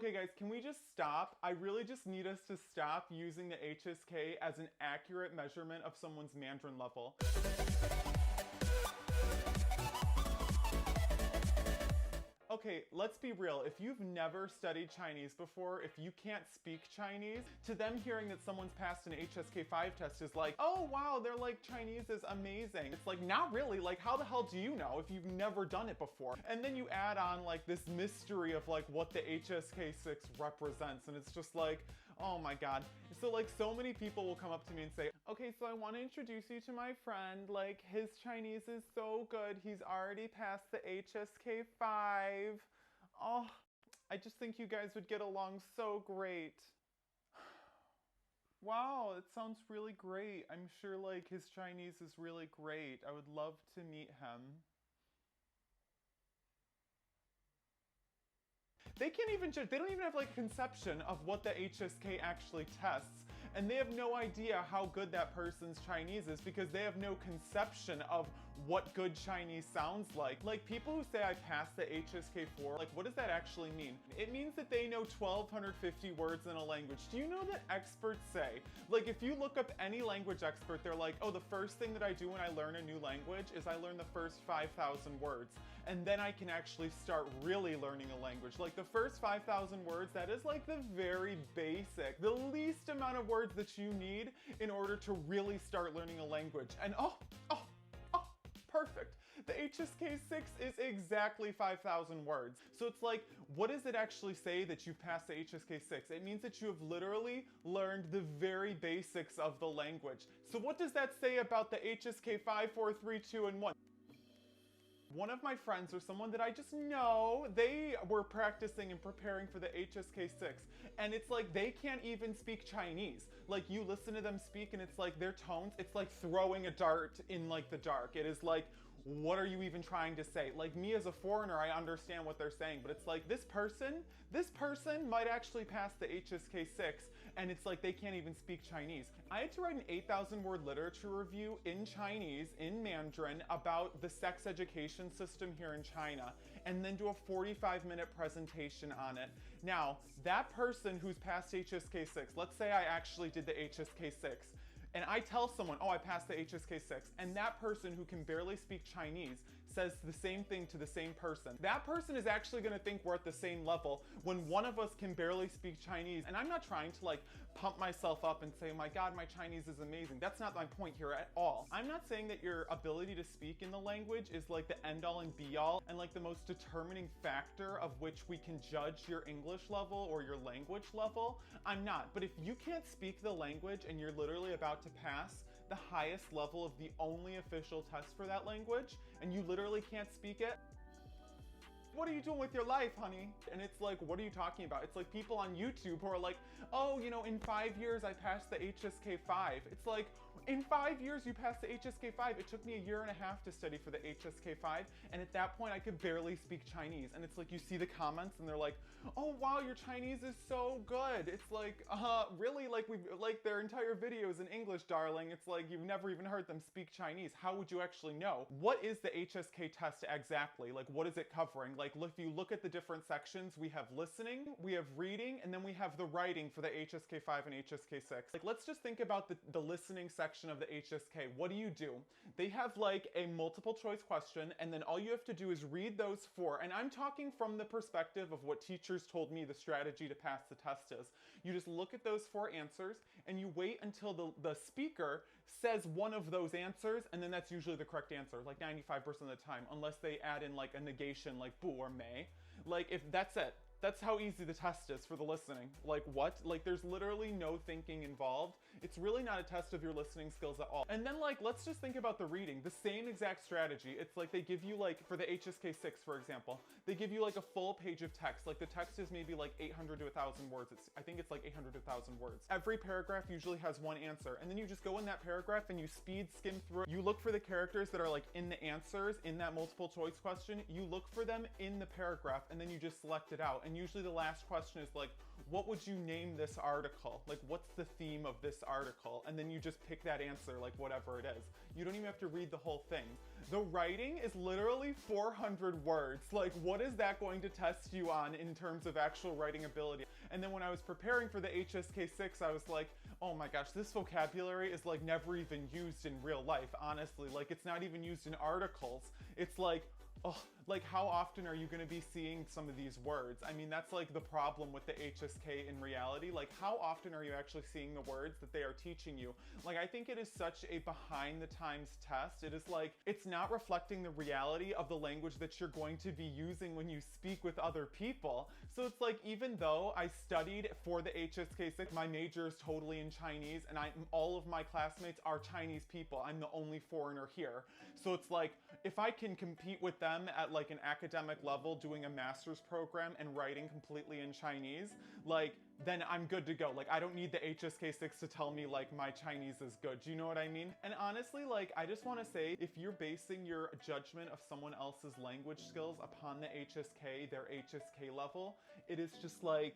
Okay guys, can we just stop? I really just need us to stop using the HSK as an accurate measurement of someone's Mandarin level. Okay, let's be real. If you've never studied Chinese before, if you can't speak Chinese, to them hearing that someone's passed an HSK5 test is like, oh wow, they're like, Chinese is amazing. It's like, not really. Like, how the hell do you know if you've never done it before? And then you add on like this mystery of like what the HSK6 represents, and it's just like, oh my god. So like, so many people will come up to me and say, okay, so I want to introduce you to my friend. Like, his Chinese is so good. He's already passed the HSK5. Oh, I just think you guys would get along so great. Wow, it sounds really great. I'm sure like his Chinese is really great. I would love to meet him. They can't even judge, they don't even have like a conception of what the HSK actually tests. And they have no idea how good that person's Chinese is because they have no conception of what good Chinese sounds like. Like, people who say I passed the HSK4, like, what does that actually mean? It means that they know 1,250 words in a language. Do you know that experts say, like, if you look up any language expert, they're like, oh, the first thing that I do when I learn a new language is I learn the first 5,000 words. And then I can actually start really learning a language. Like, the first 5,000 words, that is like the very basic, the least amount of words that you need in order to really start learning a language. And perfect. The HSK6 is exactly 5,000 words. So it's like, what does it actually say that you've passed the HSK6? It means that you have literally learned the very basics of the language. So what does that say about the HSK 5, 4, 3, 2, and 1? One of my friends, or someone that I just know, they were practicing and preparing for the HSK6, and it's like they can't even speak Chinese. Like, you listen to them speak and it's like their tones, it's like throwing a dart in like the dark. It is like, what are you even trying to say? Like, me as a foreigner, I understand what they're saying, but it's like this person might actually pass the HSK6, and it's like they can't even speak Chinese. I had to write an 8,000 word literature review in Chinese, in Mandarin, about the sex education system here in China, and then do a 45-minute presentation on it. Now, that person who's passed HSK6, let's say I actually did the HSK6, and I tell someone, oh, I passed the HSK6, and that person who can barely speak Chinese says the same thing to the same person. That person is actually gonna think we're at the same level when one of us can barely speak Chinese. And I'm not trying to like pump myself up and say, oh my God, my Chinese is amazing. That's not my point here at all. I'm not saying that your ability to speak in the language is like the end all and be all and like the most determining factor of which we can judge your English level or your language level. I'm not. But if you can't speak the language and you're literally about to pass the highest level of the only official test for that language, and you literally can't speak it, what are you doing with your life, honey? And it's like, what are you talking about? It's like people on YouTube who are like, oh, you know, in 5 years I passed the HSK5. It's like, in 5 years you passed the HSK5. It took me 1.5 years to study for the HSK5, and at that point I could barely speak Chinese. And it's like, you see the comments and they're like, oh wow, your Chinese is so good. It's like, really? Like their entire video is in English, darling. It's like, you've never even heard them speak Chinese. How would you actually know? What is the HSK test exactly? Like, what is it covering? Like, if you look at the different sections, we have listening, we have reading, and then we have the writing for the HSK5 and HSK6. Like, let's just think about the listening section of the HSK. What do? They have like a multiple choice question, and then all you have to do is read those 4. And I'm talking from the perspective of what teachers told me the strategy to pass the test is. You just look at those 4 answers, and you wait until the speaker says one of those answers, and then that's usually the correct answer, like 95% of the time, unless they add in like a negation, like boo or may. Like, if that's it. That's how easy the test is for the listening. Like, what? Like, there's literally no thinking involved. It's really not a test of your listening skills at all. And then, like, let's just think about the reading. The same exact strategy. It's like they give you, like, for the HSK6, for example, they give you, like, a full page of text. Like, the text is maybe, like, 800 to 1,000 words. I think it's, like, 800 to 1,000 words. Every paragraph usually has one answer. And then you just go in that paragraph and you speed skim through. You look for the characters that are, like, in the answers, in that multiple choice question. You look for them in the paragraph, and then you just select it out. And And usually the last question is like, what would you name this article? Like, what's the theme of this article? And then you just pick that answer, like whatever it is. You don't even have to read the whole thing. The writing is literally 400 words. Like, what is that going to test you on in terms of actual writing ability? And then when I was preparing for the HSK 6, I was like, oh my gosh, this vocabulary is like never even used in real life, honestly. Like, it's not even used in articles. It's like, oh, like how often are you going to be seeing some of these words? I mean, that's like the problem with the HSK in reality. Like, how often are you actually seeing the words that they are teaching you? Like, I think it is such a behind the times test. It is like, it's not reflecting the reality of the language that you're going to be using when you speak with other people. So it's like, even though I studied for the HSK 6, my major is totally in Chinese, and all of my classmates are Chinese people. I'm the only foreigner here. So it's like, if I can compete with them at like an academic level doing a master's program and writing completely in Chinese, like, then I'm good to go. Like, I don't need the HSK 6 to tell me like my Chinese is good. Do you know what I mean? And honestly, like, I just want to say, if you're basing your judgment of someone else's language skills upon the HSK, their HSK level, it is just like,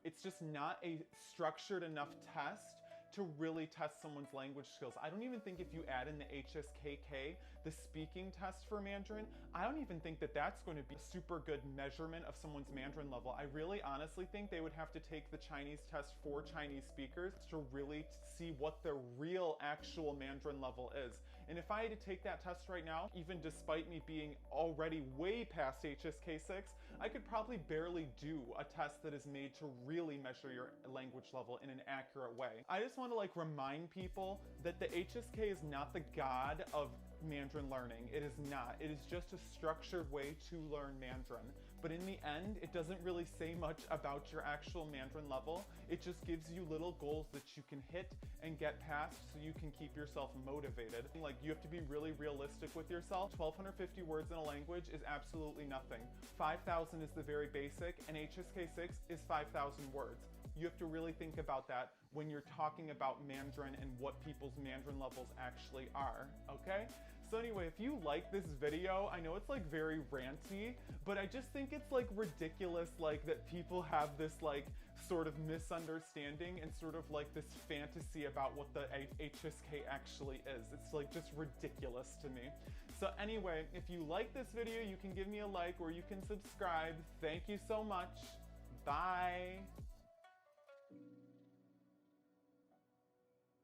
it's just not a structured enough test to really test someone's language skills. I don't even think if you add in the HSKK, the speaking test for Mandarin, I don't even think that that's going to be a super good measurement of someone's Mandarin level. I really honestly think they would have to take the Chinese test for Chinese speakers to really see what their real actual Mandarin level is. And if I had to take that test right now, even despite me being already way past HSK 6, I could probably barely do a test that is made to really measure your language level in an accurate way. I just want to like remind people that the HSK is not the god of Mandarin learning. It is not. It is just a structured way to learn Mandarin. But in the end, it doesn't really say much about your actual Mandarin level. It just gives you little goals that you can hit and get past so you can keep yourself motivated. Like, you have to be really realistic with yourself. 1,250 words in a language is absolutely nothing. 5,000 is the very basic, and HSK 6 is 5,000 words. You have to really think about that when you're talking about Mandarin and what people's Mandarin levels actually are, okay? So anyway, if you like this video, I know it's like very ranty, but I just think it's like ridiculous, like that people have this like sort of misunderstanding and sort of like this fantasy about what the HSK actually is. It's like just ridiculous to me. So anyway, if you like this video, you can give me a like or you can subscribe. Thank you so much. Bye.